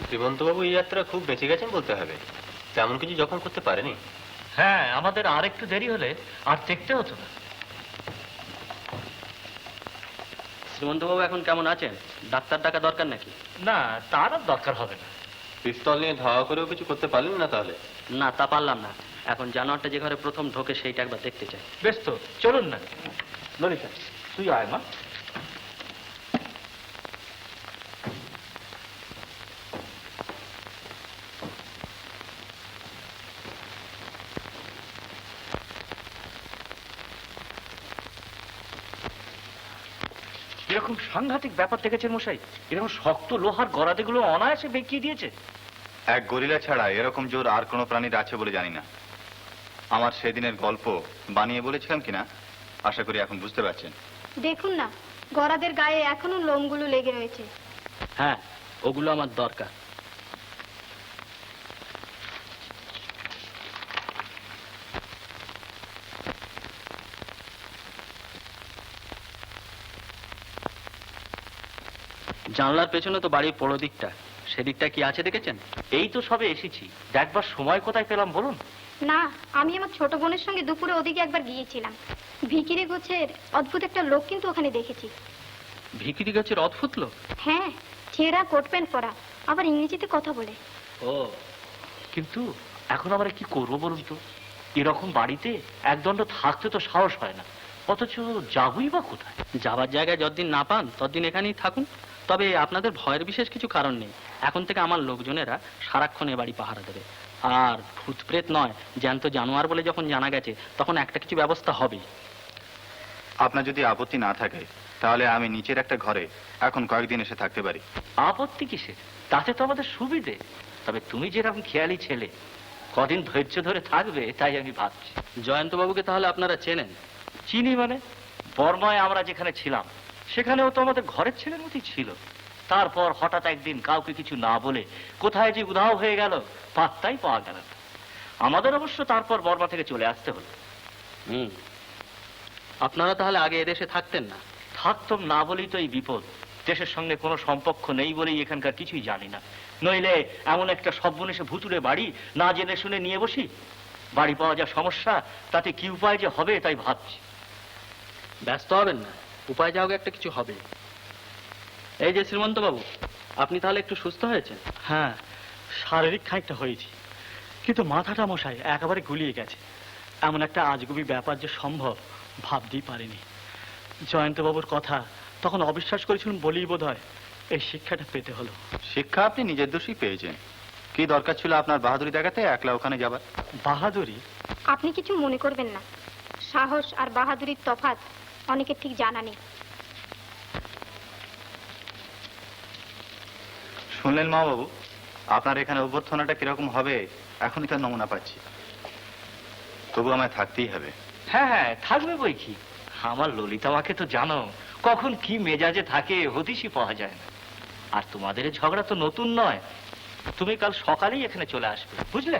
শ্রীমন্তবাবু এই যাত্রা খুব বেঁচে গেছেন বলতে হবে, তেমন কিছু জখম করতে পারেনি। হ্যাঁ, আমাদের আর একটু দেরি হলে আর দেখতে হতো না। শ্রীমন্তবাবু এখন কেমন আছেন? ডাক্তার ডাকা দরকার নাকি? না, তার আর দরকার হবে না। পিস্তল নিয়ে ধাওয়া করেও কিছু করতে পারলেন না তাহলে? না, তা পারলাম না। এখন জানোয়ারটা যে ঘরে প্রথম ঢোকে সেইটা একবার দেখতে চাই। বেশ তো, চলুন না। ললিতা, তুই আয় মা। এরকম সাংঘাতিক ব্যাপার দেখেছেন মশাই? এরকম শক্ত লোহার গরাদেগুলো অনায়াসে বেঁকিয়ে দিয়েছে। এক গরিলা ছাড়া এরকম জোর আর কোনো প্রাণীর আছে বলে জানি না। আমার সেদিনের গল্প বানিয়ে বলেছিলাম কিনা আশা করি এখন বুঝতে পারছেন। দেখুন না, গরাদের গায়ে এখনো লোমগুলো লেগে রয়েছে। হ্যাঁ, ওগুলো আমার দরকার। জানলার পেছনে তো বাড়ির পোড়ো দিকটা, সেদিকটা কি আছে দেখেছেন? এই তো সবে এসেছি, দেখবার সময় কোথায় পেলাম বলুন? না, আমি আমার ছোট বোনের সঙ্গে দুপুরে ওদিকে একবার গিয়েছিলাম। ভিকিরি গোছের অদ্ভুত একটা লোক কিন্তু ওখানে দেখেছি। ভিকিরি গাছের অদ্ভুত লোক? হ্যাঁ, ছেঁড়া কোট প্যান্ট পরা, আবার ইংরেজিতে কথা বলে। ও, কিন্তু এখন আমরা কি করবো বলুন তো? এরকম বাড়িতে একদণ্ড থাকতে তো সাহস হয় না, অথচ যাবই বা কোথায়? যাবার জায়গায় যতদিন না পান ততদিন এখানেই থাকুন। তবে আপনাদের ভয়ের বিশেষ কিছু কারণ নেই। এখন থেকে আমার লোকজনেরা সারাক্ষণ এ বাড়ি পাহারা দেবে। আর ভূত প্রেত নয়, জ্যান্ত জানোয়ার বলে যখন জানা গেছে তখন একটা কিছু ব্যবস্থা হবে। আপনার যদি আপত্তি না থাকে তাহলে আমি নিচের একটা ঘরে এখন কয়েকদিন এসে থাকতে পারি। আপত্তি কিসের? তাতে তো আমাদের সুবিধে। তবে তুমি যেরকম খেয়ালি ছেলে, কদিন ধৈর্য ধরে থাকবে তাই আমি ভাবছি। জয়ন্তবাবুকে তাহলে আপনারা চেনেন? চিনি মানে? বর্মায় আমরা যেখানে ছিলাম সেখানেও তো আমাদের ঘরের ছেলের মতোই ছিল। তারপর হঠাৎ একদিন কাউকে কিছু না বলে কোথায় যে উধাও হয়ে গেল পাত্তাই পাওয়া গেল না। আমাদের অবশ্য তারপর বর্মা থেকে চলে আসতে হলো। আপনারা তাহলে আগে এদেশে থাকতেন না? থাকতাম না বলেই তো এই বিপদ। দেশের সঙ্গে কোনো সম্পর্ক নেই বলেই এখানকার কিছুই জানি না। নইলে এমন একটা সর্বনেশে ভুতুড়ে বাড়ি না জেনে শুনে নিয়ে বসি। বাড়ি পাওয়া যা সমস্যা, তাতে কি উপায় যে হবে তাই ভাবছি। ব্যস্ত হবেন না, উপায় যা হোক একটা কিছু হবে। এই যে শ্রীমন্ত বাবু, আপনি তাহলে একটু সুস্থ হয়েছেন? হ্যাঁ, শারীরিক খানিকটা হয়েছি, কিন্তু মাথাটা মশাই একেবারে গুলিয়ে গেছে। এমন একটা আজগুবি ব্যাপার যে সম্ভব ভাবতেই পারিনি। জয়ন্তবাবুর কথা তখন অবিশ্বাস করেছিলাম বলেই বোধ হয় এই শিক্ষাটা পেতে হলো। শিক্ষা আপনি নিজের দোষই পেয়েছেন। কি দরকার ছিল আপনার বাহাদুরি দেখাতে একলা ওখানে যাবার? বাহাদুরি? আপনি কিছু মনে করবেন না, সাহস আর বাহাদুরির তফাৎ অনেকের ঠিক জানা নেই। শুনলেন মা বাবু, আপনার এখানে অভ্যর্থনাটা কিরকম হবে এখনই তার নমুনা পাচ্ছি। তবু আমায় থাকতেই হবে। হ্যাঁ হ্যাঁ, থাকবে বই কি। আমার ললিতা মাকে তো জানো, কখন কি মেজাজে থাকে হদিশই পাওয়া যায় না। আর তোমাদের ঝগড়া তো নতুন নয়। তুমি কাল সকালেই এখানে চলে আসবে, বুঝলে?